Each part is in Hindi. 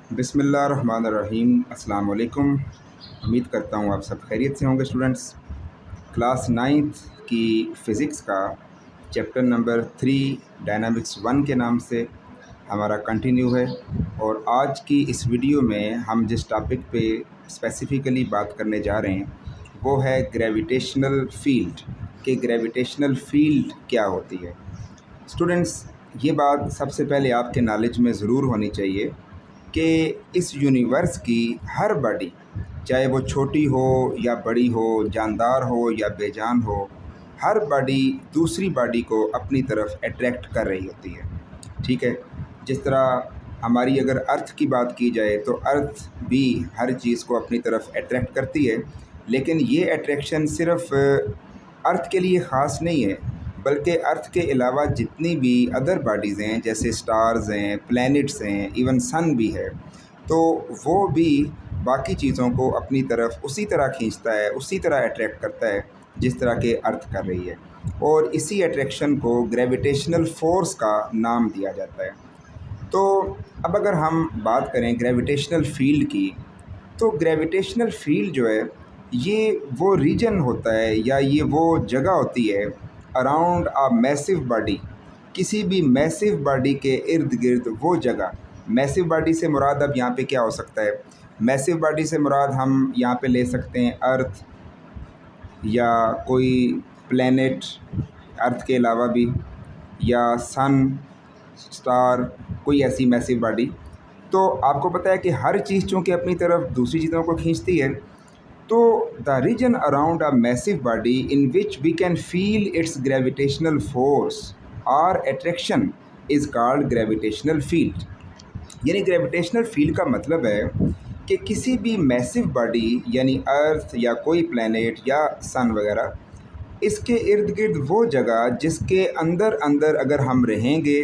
बिस्मिल्लाहिर्रहमानिर्रहीम। अस्सलाम वालेकुम। उम्मीद करता हूँ आप सब खैरियत से होंगे स्टूडेंट्स। क्लास नाइन्थ की फ़िज़िक्स का चैप्टर नंबर 3 डायनामिक्स 1 के नाम से हमारा कंटिन्यू है। और आज की इस वीडियो में हम जिस टॉपिक पे स्पेसिफ़िकली बात करने जा रहे हैं वो है ग्रेविटेशनल फ़ील्ड, कि ग्रेविटेशनल फ़ील्ड क्या होती है। स्टूडेंट्स, ये बात सबसे पहले आपके नॉलेज में ज़रूर होनी चाहिए कि इस यूनिवर्स की हर बॉडी, चाहे वो छोटी हो या बड़ी हो, जानदार हो या बेजान हो, हर बॉडी दूसरी बॉडी को अपनी तरफ अट्रैक्ट कर रही होती है। ठीक है, जिस तरह हमारी अगर अर्थ की बात की जाए तो अर्थ भी हर चीज़ को अपनी तरफ अट्रैक्ट करती है, लेकिन ये अट्रैक्शन सिर्फ अर्थ के लिए ख़ास नहीं है, बल्कि अर्थ के अलावा जितनी भी अदर बॉडीज़ हैं, जैसे स्टार्स हैं, प्लैनेट्स हैं, इवन सन भी है, तो वो भी बाकी चीज़ों को अपनी तरफ उसी तरह खींचता है, उसी तरह अट्रैक्ट करता है जिस तरह के अर्थ कर रही है। और इसी अट्रैक्शन को ग्रेविटेशनल फोर्स का नाम दिया जाता है। तो अब अगर हम बात करें ग्रेविटेशनल फ़ील्ड की, तो ग्रेविटेशनल फ़ील्ड जो है ये वो रीजन होता है या ये वो जगह होती है अराउंड अ मैसिव बॉडी। किसी भी मैसिव बॉडी के इर्द गिर्द वो जगह। मैसिव बॉडी से मुराद अब यहाँ पे क्या हो सकता है? मैसिव बॉडी से मुराद हम यहाँ पे ले सकते हैं अर्थ या कोई प्लैनेट अर्थ के अलावा भी, या सन, स्टार, कोई ऐसी मैसिव बॉडी। तो आपको पता है कि हर चीज़ चूँकि अपनी तरफ दूसरी चीज़ों को खींचती है, तो the region around a massive body in which we can feel its gravitational force और attraction is called gravitational field. यानी ग्रेविटेशनल फील्ड का मतलब है कि किसी भी मैसिव बॉडी यानी अर्थ या कोई प्लैनेट या सन वगैरह, इसके इर्द गिर्द वो जगह जिसके अंदर अंदर अगर हम रहेंगे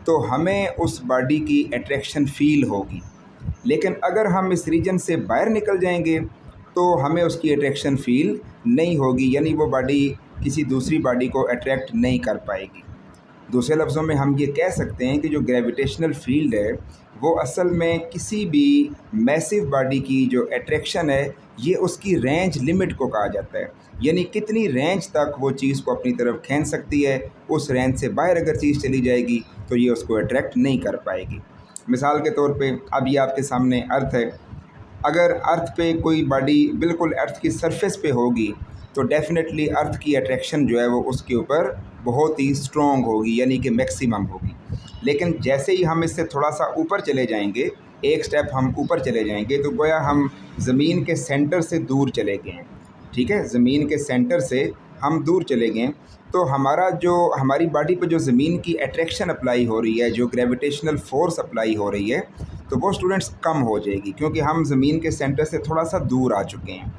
तो हमें उस बॉडी की अट्रैक्शन फ़ील होगी। लेकिन अगर हम इस रीजन से बाहर निकल जाएंगे तो हमें उसकी अट्रैक्शन फ़ील नहीं होगी, यानी वो बॉडी किसी दूसरी बॉडी को अट्रैक्ट नहीं कर पाएगी। दूसरे लफ्ज़ों में हम ये कह सकते हैं कि जो ग्रेविटेशनल फील्ड है वो असल में किसी भी मैसिव बॉडी की जो अट्रैक्शन है ये उसकी रेंज लिमिट को कहा जाता है। यानी कितनी रेंज तक वो चीज़ को अपनी तरफ खींच सकती है, उस रेंज से बाहर अगर चीज़ चली जाएगी तो ये उसको अट्रैक्ट नहीं कर पाएगी। मिसाल के तौर पे अब ये आपके सामने अर्थ है। अगर अर्थ पे कोई बॉडी बिल्कुल अर्थ की सरफेस पे होगी तो डेफ़िनेटली अर्थ की अट्रैक्शन जो है वो उसके ऊपर बहुत ही स्ट्रॉन्ग होगी, यानी कि मैक्सिमम होगी। लेकिन जैसे ही हम इससे थोड़ा सा ऊपर चले जाएंगे, एक स्टेप हम ऊपर चले जाएंगे, तो गोया हम ज़मीन के सेंटर से दूर चले गए हैं। ठीक है, ज़मीन के सेंटर से हम दूर चले गए, तो हमारी बॉडी पे जो ज़मीन की अट्रैक्शन अप्लाई हो रही है, जो ग्रेविटेशनल फोर्स अप्लाई हो रही है, तो वो स्टूडेंट्स कम हो जाएगी, क्योंकि हम ज़मीन के सेंटर से थोड़ा सा दूर आ चुके हैं।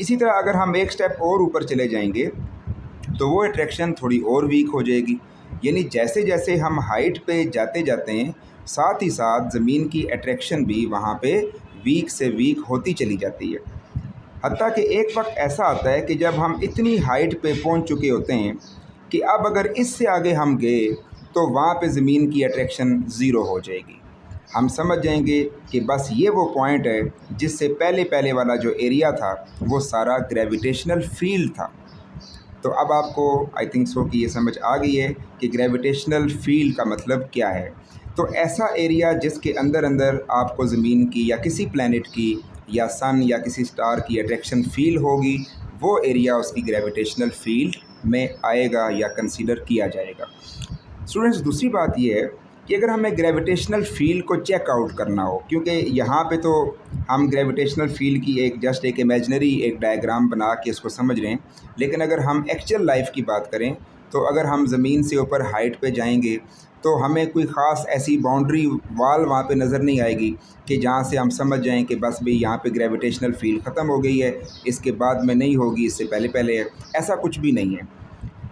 इसी तरह अगर हम एक स्टेप और ऊपर चले जाएंगे तो वो अट्रैक्शन थोड़ी और वीक हो जाएगी। यानी जैसे जैसे हम हाइट पे जाते जाते हैं, साथ ही साथ ज़मीन की अट्रैक्शन भी वहाँ पे वीक से वीक होती चली जाती है। हत्ता कि एक वक्त ऐसा आता है कि जब हम इतनी हाइट पे पहुँच चुके होते हैं कि अब अगर इससे आगे हम गए तो वहाँ पे ज़मीन की अट्रैक्शन ज़ीरो हो जाएगी। हम समझ जाएंगे कि बस ये वो पॉइंट है जिससे पहले पहले वाला जो एरिया था वो सारा ग्रेविटेशनल फील्ड था। तो अब आपको आई थिंक सो कि ये समझ आ गई है कि ग्रेविटेशनल फील्ड का मतलब क्या है। तो ऐसा एरिया जिसके अंदर अंदर आपको ज़मीन की या किसी प्लैनेट की या सन या किसी स्टार की अट्रैक्शन फील होगी, वो एरिया उसकी ग्रेविटेशनल फील्ड में आएगा या कंसीडर किया जाएगा। स्टूडेंट्स, दूसरी बात ये है कि अगर हमें ग्रेविटेशनल फील्ड को चेक आउट करना हो, क्योंकि यहाँ पे तो हम ग्रेविटेशनल फील्ड की एक इमेजनरी एक डायग्राम बना के इसको समझ रहे हैं, लेकिन अगर हम एक्चुअल लाइफ की बात करें तो अगर हम ज़मीन से ऊपर हाइट पे जाएंगे तो हमें कोई ख़ास ऐसी बाउंड्री वाल वहाँ पे नज़र नहीं आएगी कि जहाँ से हम समझ जाएं कि बस भाई यहाँ पे ग्रेविटेशनल फील्ड ख़त्म हो गई है, इसके बाद में नहीं होगी, इससे पहले पहले है। ऐसा कुछ भी नहीं है।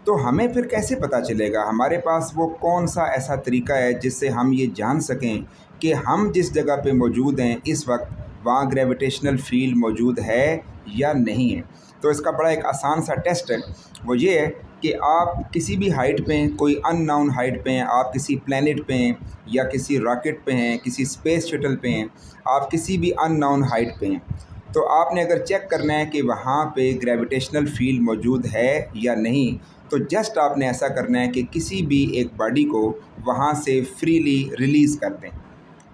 तो हमें फिर कैसे पता चलेगा? हमारे पास वो कौन सा ऐसा तरीका है जिससे हम ये जान सकें कि हम जिस जगह पे मौजूद हैं इस वक्त वहाँ ग्रेविटेशनल फील्ड मौजूद है या नहीं है? तो इसका बड़ा एक आसान सा टेस्ट है। वो ये है कि आप किसी भी हाइट पे हैं, कोई अननोन हाइट पे हैं, आप किसी प्लैनेट पे हैं या किसी रॉकेट पे हैं, किसी स्पेस शटल पे हैं, आप किसी भी अननोन हाइट पे हैं, तो आपने अगर चेक करना है कि वहाँ पे ग्रेविटेशनल फील्ड मौजूद है या नहीं, तो जस्ट आपने ऐसा करना है कि किसी भी एक बॉडी को वहाँ से फ्रीली रिलीज़ कर दें,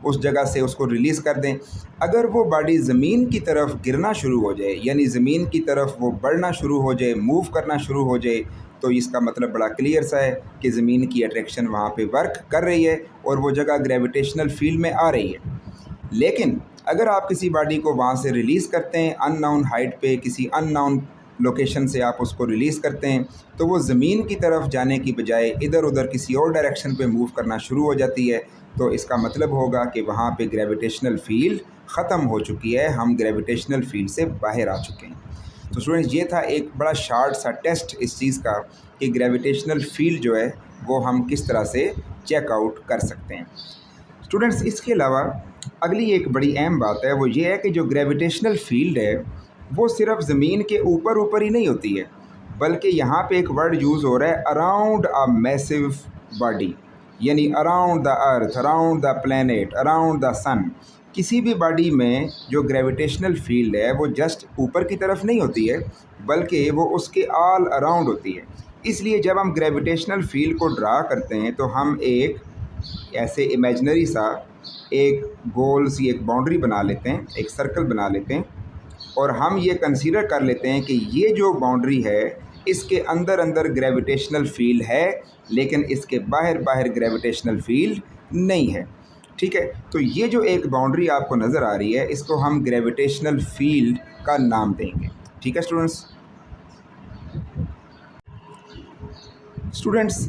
उस जगह से उसको रिलीज़ कर दें। अगर वो बॉडी ज़मीन की तरफ गिरना शुरू हो जाए, यानी ज़मीन की तरफ वो बढ़ना शुरू हो जाए, मूव करना शुरू हो जाए, तो इसका मतलब बड़ा क्लियर सा है कि ज़मीन की अट्रैक्शन वहाँ पे वर्क कर रही है और वो जगह ग्रेविटेशनल फील्ड में आ रही है। लेकिन अगर आप किसी बॉडी को वहाँ से रिलीज़ करते हैं, अननोन हाइट पे किसी अननोन लोकेशन से आप उसको रिलीज़ करते हैं, तो वो ज़मीन की तरफ जाने की बजाय इधर उधर किसी और डायरेक्शन पे मूव करना शुरू हो जाती है। तो इसका मतलब होगा कि वहाँ पे ग्रेविटेशनल फील्ड ख़त्म हो चुकी है, हम ग्रेविटेशनल फील्ड से बाहर आ चुके हैं। तो स्टूडेंट्स, ये था एक बड़ा शार्ट सा टेस्ट इस चीज़ का कि ग्रेविटेशनल फील्ड जो है वो हम किस तरह से चेक आउट कर सकते हैं। स्टूडेंट्स, इसके अलावा अगली एक बड़ी अहम बात है, वो ये है कि जो ग्रेविटेशनल फील्ड है वो सिर्फ ज़मीन के ऊपर ऊपर ही नहीं होती है, बल्कि यहाँ पे एक वर्ड यूज़ हो रहा है अराउंड अ मैसिव बॉडी, यानी around the earth, around the planet, around the sun. किसी भी बॉडी में जो ग्रेविटेशनल फील्ड है वो जस्ट ऊपर की तरफ नहीं होती है, बल्कि वो उसके ऑल अराउंड होती है। इसलिए जब हम ग्रेविटेशनल फील्ड को ड्रा करते हैं तो हम एक ऐसे इमेजनरी सा एक गोल सी एक बाउंड्री बना लेते हैं, एक सर्कल बना लेते हैं, और हम ये कंसीडर कर लेते हैं कि ये जो बाउंड्री है इसके अंदर अंदर ग्रेविटेशनल फील्ड है, लेकिन इसके बाहर बाहर ग्रेविटेशनल फील्ड नहीं है। ठीक है, तो ये जो एक बाउंड्री आपको नज़र आ रही है इसको हम ग्रेविटेशनल फील्ड का नाम देंगे। ठीक है स्टूडेंट्स,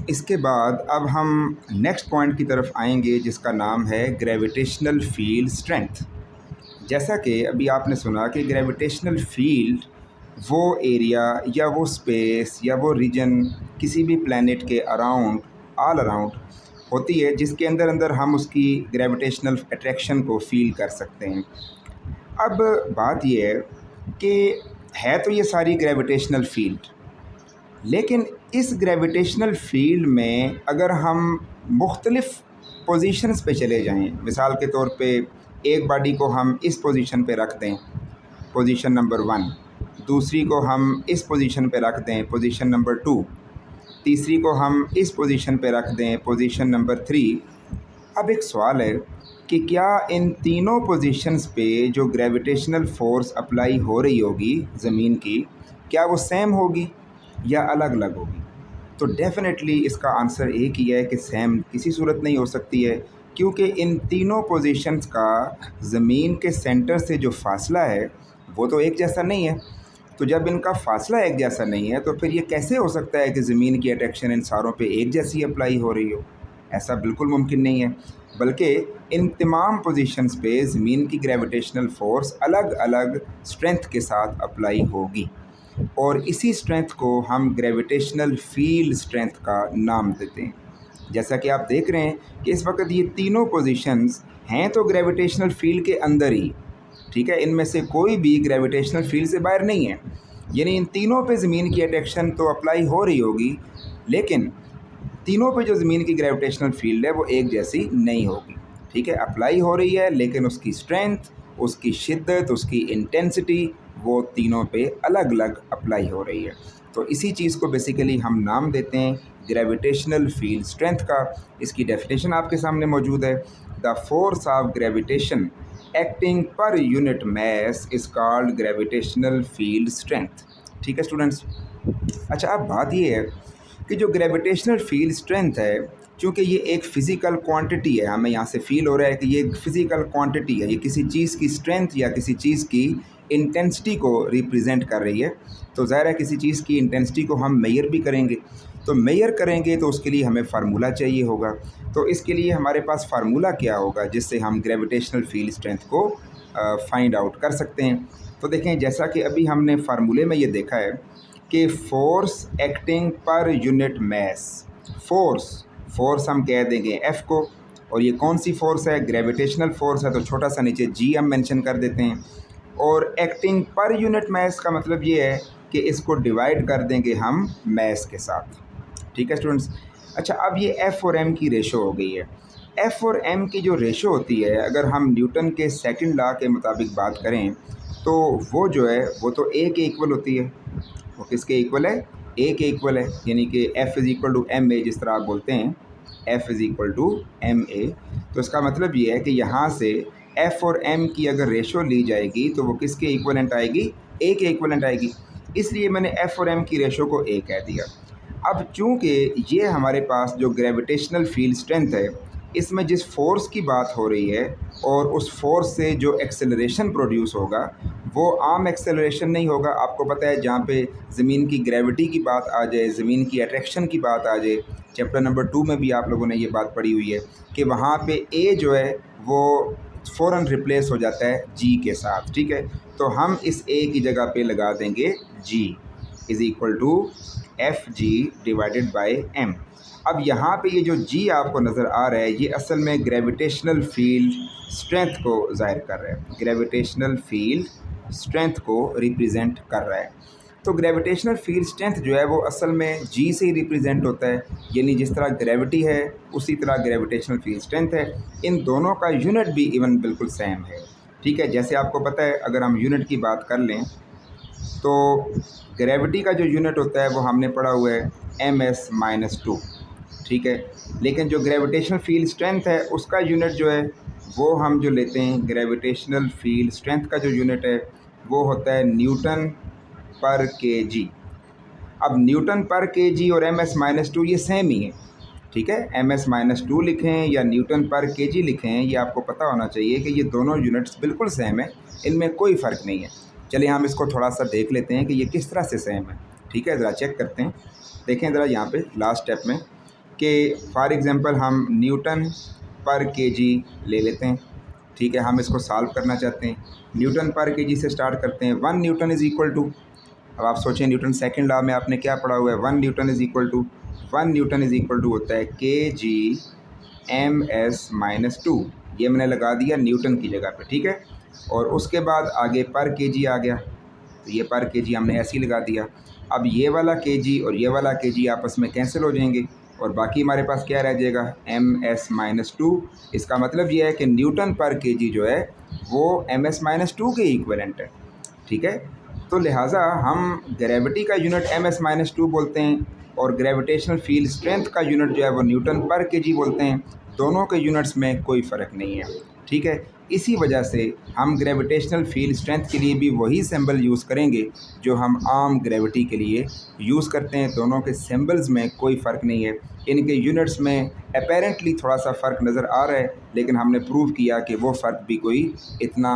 इसके बाद अब हम नेक्स्ट पॉइंट की तरफ आएंगे जिसका नाम है ग्रेविटेशनल फील्ड स्ट्रेंथ। जैसा कि अभी आपने सुना कि ग्रेविटेशनल फील्ड वो एरिया या वो स्पेस या वो रीजन किसी भी प्लैनेट के अराउंड, ऑल अराउंड होती है जिसके अंदर अंदर हम उसकी ग्रेविटेशनल अट्रैक्शन को फील कर सकते हैं। अब बात ये है कि है तो ये सारी ग्रेविटेशनल फील्ड, लेकिन इस ग्रेविटेशनल फील्ड में अगर हम मुख्तलिफ़ पोजीशंस पे चले जाएं, मिसाल के तौर पे एक बॉडी को हम इस पोजीशन पे रख दें, पोजीशन नंबर 1, दूसरी को हम इस पोजीशन पे रख दें, पोजीशन नंबर 2, तीसरी को हम इस पोजीशन पे रख दें, पोजीशन नंबर 3। अब एक सवाल है कि क्या इन तीनों पोजीशंस पे जो ग्रेविटेशनल फोर्स अप्लाई हो रही होगी ज़मीन की, क्या वो सेम होगी या अलग अलग होगी? तो डेफ़िनेटली इसका आंसर एक ही है कि सेम किसी सूरत नहीं हो सकती है, क्योंकि इन तीनों पोजीशंस का ज़मीन के सेंटर से जो फ़ासला है वो तो एक जैसा नहीं है। तो जब इनका फ़ासला एक जैसा नहीं है तो फिर ये कैसे हो सकता है कि ज़मीन की अट्रैक्शन इन सारों पे एक जैसी अप्लाई हो रही हो? ऐसा बिल्कुल मुमकिन नहीं है, बल्कि इन तमाम पोजीशंस पे ज़मीन की ग्रेविटेशनल फ़ोर्स अलग अलग स्ट्रेंथ के साथ अप्लाई होगी, और इसी स्ट्रेंथ को हम ग्रेविटेशनल फील्ड स्ट्रेंथ का नाम देते हैं। जैसा कि आप देख रहे हैं कि इस वक्त ये तीनों पोजीशंस हैं तो ग्रेविटेशनल फील्ड के अंदर ही, ठीक है, इनमें से कोई भी ग्रेविटेशनल फील्ड से बाहर नहीं है, यानी इन तीनों पे ज़मीन की अट्रैक्शन तो अप्लाई हो रही होगी, लेकिन तीनों पे जो ज़मीन की ग्रेविटेशनल फील्ड है वो एक जैसी नहीं होगी। ठीक है, अप्लाई हो रही है लेकिन उसकी स्ट्रेंथ, उसकी शिद्दत, उसकी इंटेंसिटी वो तीनों पे अलग अलग अप्लाई हो रही है। तो इसी चीज़ को बेसिकली हम नाम देते हैं ग्रेविटेशनल फील्ड स्ट्रेंथ का। इसकी डेफिनेशन आपके सामने मौजूद है। The force of gravitation acting per unit mass is called gravitational field strength. ठीक है स्टूडेंट्स, अच्छा अब बात ये है कि जो ग्रेविटेशनल फील्ड स्ट्रेंथ है, चूँकि ये एक फ़िज़िकल क्वांटिटी है, हमें यहाँ से फ़ील हो रहा है कि ये एक फ़िज़िकल क्वांटिटी है, ये किसी चीज़ की स्ट्रेंथ या किसी चीज़ की इंटेंसिटी को रिप्रेजेंट कर रही है। तो ज़ाहिर है किसी चीज़ की इंटेंसिटी को हम मेजर भी करेंगे, तो मेजर करेंगे तो उसके लिए हमें फार्मूला चाहिए होगा। तो इसके लिए हमारे पास फार्मूला क्या होगा जिससे हम ग्रेविटेशनल फील्ड स्ट्रेंथ को फाइंड आउट कर सकते हैं? तो देखें, जैसा कि अभी हमने फार्मूले में ये देखा है कि force acting per unit mass, force हम कह देंगे F को, और ये कौन सी फोर्स है? ग्रेविटेशनल फोर्स है, तो छोटा सा नीचे G हम मेंशन कर देते हैं। और एक्टिंग पर यूनिट मैस का मतलब ये है कि इसको डिवाइड कर देंगे हम मैस के साथ। ठीक है स्टूडेंट्स। अच्छा, अब ये एफ़ और एम की रेशो हो गई है। एफ़ और एम की जो रेशो होती है, अगर हम न्यूटन के सेकंड लॉ के मुताबिक बात करें तो वो जो है वो तो ए के इक्वल होती है। वो किसके इक्वल है? ए के इक्वल है, यानी कि F is equal to M A, जिस तरह आप बोलते हैं F is equal to M A. तो इसका मतलब ये है कि यहाँ से एफ़ और एम की अगर रेशो ली जाएगी तो वो किसके इक्वलेंट आएगी? ए के इक्वलेंट आएगी। इसलिए मैंने एफ़ और एम की रेशो को ए कह दिया। अब चूँकि ये हमारे पास जो ग्रेविटेशनल फील्ड स्ट्रेंथ है, इसमें जिस फोर्स की बात हो रही है और उस फोर्स से जो एक्सेलरेशन प्रोड्यूस होगा वो आम एक्सेलरेशन नहीं होगा। आपको पता है, जहाँ पे ज़मीन की ग्रेविटी की बात आ जाए, ज़मीन की अट्रैक्शन की बात आ जाए, चैप्टर नंबर 2 में भी आप लोगों ने ये बात पढ़ी हुई है कि वहाँ पे ए जो है वो फ़ौरन रिप्लेस हो जाता है जी के साथ। ठीक है, तो हम इस ए की जगह पे लगा देंगे g is equal to F g divided by m. अब यहाँ पे ये जो जी आपको नज़र आ रहा है, ये असल में ग्रेविटेशनल फील्ड स्ट्रेंथ को ज़ाहिर कर रहा है, ग्रेविटेशनल फील्ड स्ट्रेंथ को रिप्रेजेंट कर रहा है। तो ग्रेविटेशनल फील्ड स्ट्रेंथ जो है वो असल में जी से ही रिप्रेजेंट होता है, यानी जिस तरह ग्रेविटी है उसी तरह ग्रेविटेशनल फील्ड स्ट्रेंथ है। इन दोनों का यूनिट भी इवन बिल्कुल सेम है। ठीक है, जैसे आपको पता है, अगर हम यूनिट की बात कर लें तो ग्रेविटी का जो यूनिट होता है वो हमने पढ़ा हुआ है ms-2। ठीक है, लेकिन जो ग्रेविटेशनल फील्ड स्ट्रेंथ है उसका यूनिट जो है वो हम जो लेते हैं, ग्रेविटेशनल फील्ड स्ट्रेंथ का जो यूनिट है वो होता है न्यूटन पर केजी। अब न्यूटन पर केजी और ms-2 ये सेम ही है। ठीक है, ms-2 लिखें या न्यूटन पर केजी लिखें, ये आपको पता होना चाहिए कि ये दोनों यूनिट्स बिल्कुल सेम है, इनमें कोई फ़र्क नहीं है। चलिए हम इसको थोड़ा सा देख लेते हैं कि ये किस तरह से सेम है। ठीक है, ज़रा चेक करते हैं। देखें ज़रा यहाँ पे लास्ट स्टेप में कि फॉर एग्ज़ाम्पल हम न्यूटन पर केजी ले लेते हैं। ठीक है, हम इसको सॉल्व करना चाहते हैं। न्यूटन पर केजी से स्टार्ट करते हैं। 1 न्यूटन इज़ इक्वल टू, अब आप सोचें न्यूटन सेकंड लॉ में आपने क्या पढ़ा हुआ है, 1 newton is equal to, 1 newton is equal to होता है के जी ms-2। ये मैंने लगा दिया न्यूटन की जगह पे। ठीक है, और उसके बाद आगे पर केजी आ गया, तो ये पर केजी हमने ऐसे ही लगा दिया। अब ये वाला केजी और ये वाला केजी आपस में कैंसिल हो जाएंगे और बाकी हमारे पास क्या रह जाएगा, ms-2। इसका मतलब ये है कि न्यूटन पर केजी जो है वो ms-2 के इक्विवेलेंट है। ठीक है, तो लिहाजा हम ग्रेविटी का यूनिट ms-2 बोलते हैं और ग्रेविटेशनल फील्ड स्ट्रेंथ का यूनिट जो है वो न्यूटन पर केजी बोलते हैं। दोनों के यूनिट्स में कोई फ़र्क नहीं है। ठीक है, इसी वजह से हम ग्रेविटेशनल फील्ड स्ट्रेंथ के लिए भी वही सिंबल यूज़ करेंगे जो हम आम ग्रेविटी के लिए यूज़ करते हैं। दोनों के सिंबल्स में कोई फ़र्क नहीं है, इनके यूनिट्स में अपेरेंटली थोड़ा सा फ़र्क नज़र आ रहा है, लेकिन हमने प्रूव किया कि वो फ़र्क भी कोई इतना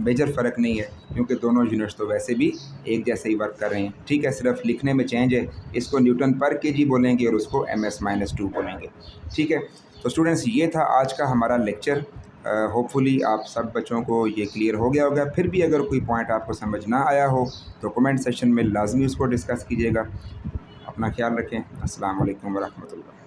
मेजर फ़र्क नहीं है, क्योंकि दोनों यूनिट्स तो वैसे भी एक जैसे ही वर्क कर रहे हैं। ठीक है, सिर्फ लिखने में चेंज है, इसको न्यूटन पर केजी बोलेंगे और उसको ms-2 बोलेंगे। ठीक है, तो स्टूडेंट्स ये था आज का हमारा लेक्चर। होपफुली आप सब बच्चों को ये क्लियर हो गया होगा। फिर भी अगर कोई पॉइंट आपको समझ ना आया हो तो कमेंट सेक्शन में लाजमी उसको डिस्कस कीजिएगा। अपना ख्याल रखें। अस्सलाम वालेकुम व रहमतुल्लाह।